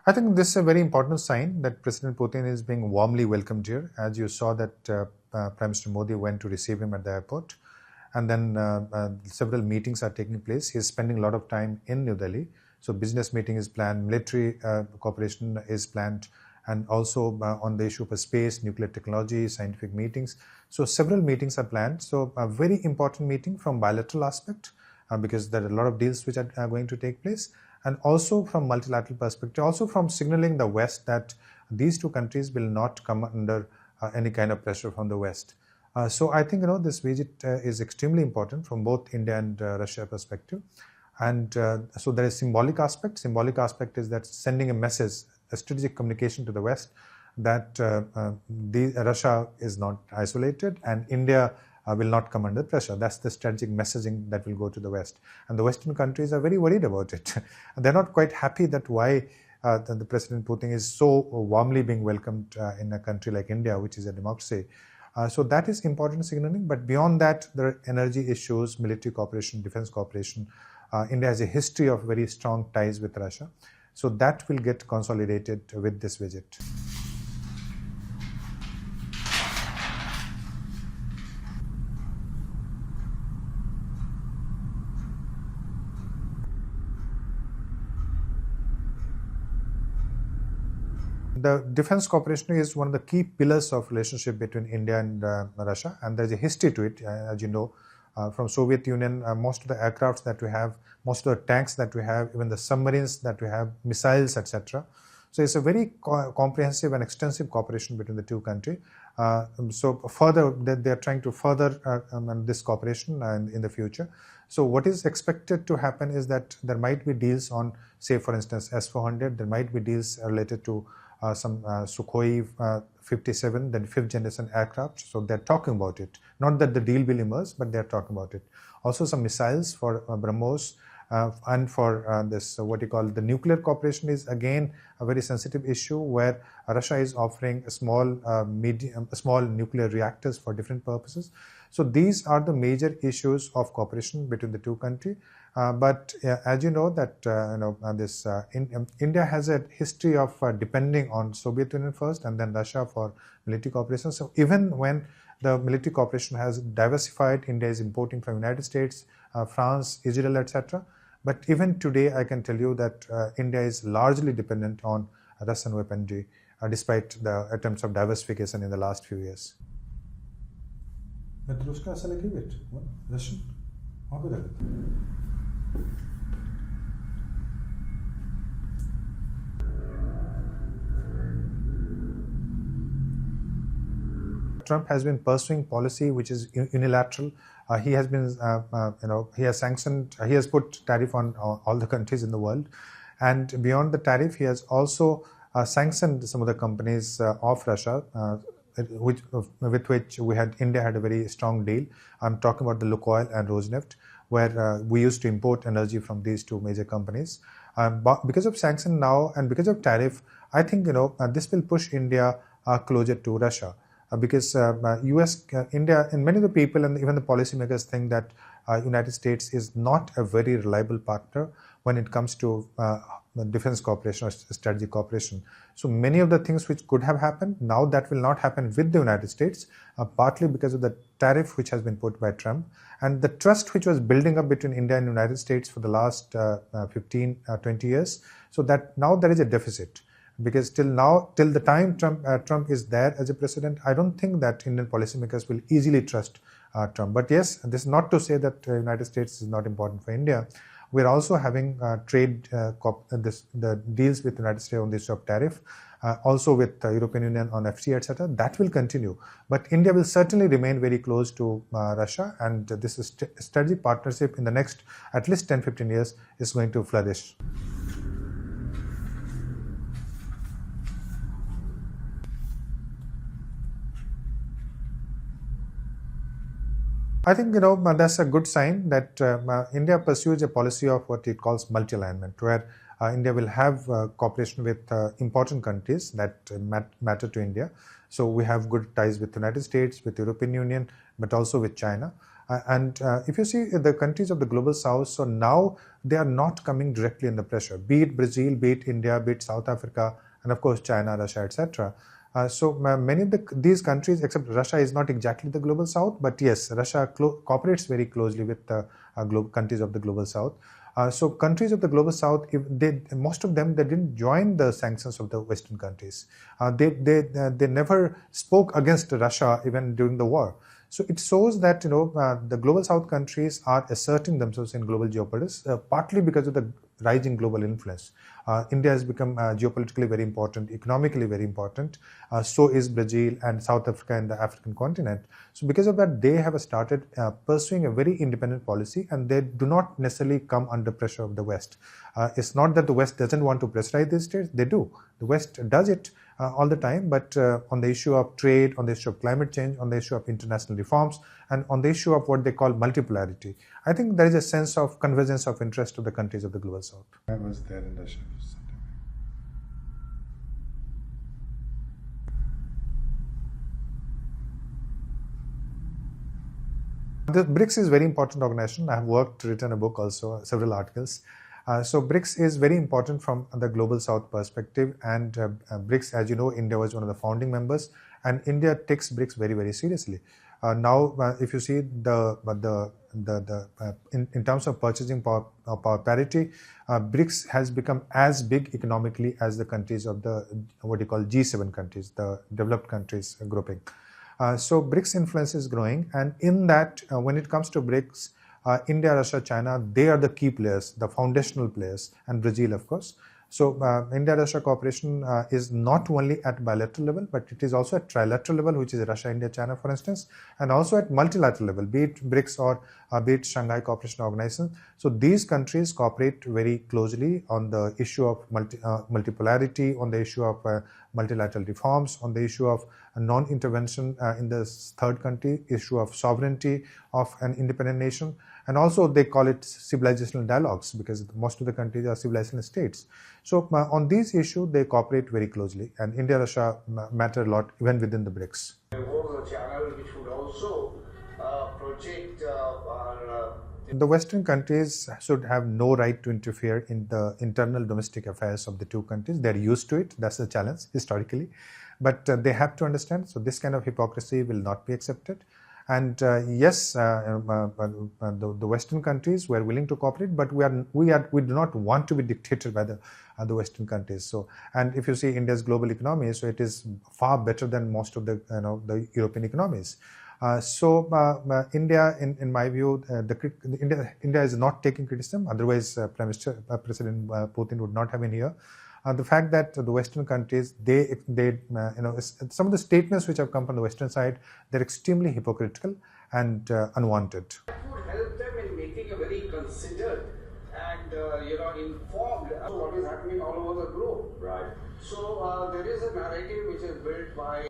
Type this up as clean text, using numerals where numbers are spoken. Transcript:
I think this is a very important sign that President Putin is being warmly welcomed here. As you saw that Prime Minister Modi went to receive him at the airport, and then several meetings are taking place. He is spending a lot of time in New Delhi. So business meeting is planned, military cooperation is planned, and also on the issue of space, nuclear technology, scientific meetings. So several meetings are planned. So a very important meeting from bilateral aspect because there are a lot of deals which are going to take place, and also from multilateral perspective, also from signaling the West that these two countries will not come under any kind of pressure from the West. So I think this visit is extremely important from both India and Russia perspective. And so there is symbolic aspect. Symbolic aspect is that sending a message, a strategic communication to the West that Russia is not isolated and India will not come under pressure. That's the strategic messaging that will go to the West. And the Western countries are very worried about it. They're not quite happy that why the President Putin is so warmly being welcomed in a country like India, which is a democracy. So that is important signaling. But beyond that, there are energy issues, military cooperation, defense cooperation. India has a history of very strong ties with Russia. So that will get consolidated with this visit. The defense cooperation is one of the key pillars of relationship between India and Russia, and there's a history to it. As you know, from Soviet Union, most of the aircrafts that we have, most of the tanks that we have, even the submarines that we have, missiles, etc. So it's a very comprehensive and extensive cooperation between the two countries. So further, they are trying to further this cooperation in the future. So what is expected to happen is that there might be deals on, say, for instance, S-400. There might be deals related to some Sukhoi 57, then fifth generation aircraft. So they're talking about it. Not that the deal will emerge, but they're talking about it. Also some missiles for BrahMos and for this, what you call the nuclear cooperation is again a very sensitive issue where Russia is offering a small nuclear reactors for different purposes. So these are the major issues of cooperation between the two countries. But as you know that India has a history of depending on Soviet Union first and then Russia for military cooperation. So even when the military cooperation has diversified, India is importing from United States, France, Israel, etc. But even today, I can tell you that India is largely dependent on Russian weaponry, despite the attempts of diversification in the last few years. Russian? Trump has been pursuing policy which is unilateral. He has been, he has sanctioned, he has put tariff on all the countries in the world. And beyond the tariff, he has also sanctioned some of the companies of Russia, with which India had a very strong deal. I'm talking about the Lukoil and Rosneft, where we used to import energy from these two major companies. But because of sanction now and because of tariff, I think this will push India closer to Russia. Because India, and many of the people and even the policymakers think that United States is not a very reliable partner when it comes to defense cooperation or strategic cooperation. So many of the things which could have happened, now that will not happen with the United States, partly because of the tariff which has been put by Trump and the trust which was building up between India and the United States for the last 15, 20 years. So that now there is a deficit. Because till the time Trump is there as a president, I don't think that Indian policymakers will easily trust Trump. But yes, this is not to say that the United States is not important for India. We're also having trade the deals with the United States on this of tariff, also with the European Union on FTA, etc. That will continue. But India will certainly remain very close to Russia, and this strategic partnership in the next at least 10-15 years is going to flourish. I think that's a good sign that India pursues a policy of what it calls multi-alignment, where India will have cooperation with important countries that matter to India. So we have good ties with the United States, with the European Union, but also with China. And if you see the countries of the global south, so now they are not coming directly under pressure, be it Brazil, be it India, be it South Africa, and of course China, Russia, etc. Many of these countries, except Russia, is not exactly the global south, but yes, Russia cooperates very closely with countries of the global south. So countries of the global south, most of them, they didn't join the sanctions of the Western countries. They never spoke against Russia even during the war. So it shows that the global south countries are asserting themselves in global geopolitics, partly because of the rising global influence. India has become geopolitically very important, economically very important. So is Brazil and South Africa and the African continent. So because of that, they have started pursuing a very independent policy, and they do not necessarily come under pressure of the West. It's not that the West doesn't want to pressurize these states. They do. The West does it all the time, but on the issue of trade, on the issue of climate change, on the issue of international reforms, and on the issue of what they call multipolarity, I think there is a sense of convergence of interest to the countries of the global south. I was there in Russia. The BRICS is a very important organization. I have written a book also, several articles. So BRICS is very important from the global south perspective, and BRICS, as you know, India was one of the founding members, and India takes BRICS very, very seriously. Now, if you see in terms of purchasing power parity, BRICS has become as big economically as the countries of the what you call G7 countries, the developed countries grouping. So BRICS influence is growing, and in that, when it comes to BRICS, India, Russia, China, they are the key players, the foundational players, and Brazil, of course. So India-Russia cooperation is not only at bilateral level, but it is also at trilateral level, which is Russia, India, China, for instance, and also at multilateral level, be it BRICS or be it Shanghai Cooperation Organization. So these countries cooperate very closely on the issue of multipolarity, on the issue of multilateral reforms, on the issue of non-intervention in the third country, issue of sovereignty of an independent nation, and also they call it civilizational dialogues, because most of the countries are civilizational states. So on these issues, they cooperate very closely, and India-Russia matter a lot even within the BRICS. Was a channel which would also project the Western countries should have no right to interfere in the internal domestic affairs of the two countries. They're used to it. That's the challenge historically. But they have to understand, so this kind of hypocrisy will not be accepted. And yes, the Western countries were willing to cooperate, but we do not want to be dictated by the Western countries. So, and if you see India's global economy, so it is far better than most of the European economies. India, in my view, India is not taking criticism. Otherwise, President Putin would not have been here. The fact that the Western countries, some of the statements which have come from the Western side, they're extremely hypocritical and unwanted. That would help them in making a very considered and informed what is happening all over the globe. Right. So there is a narrative which is built by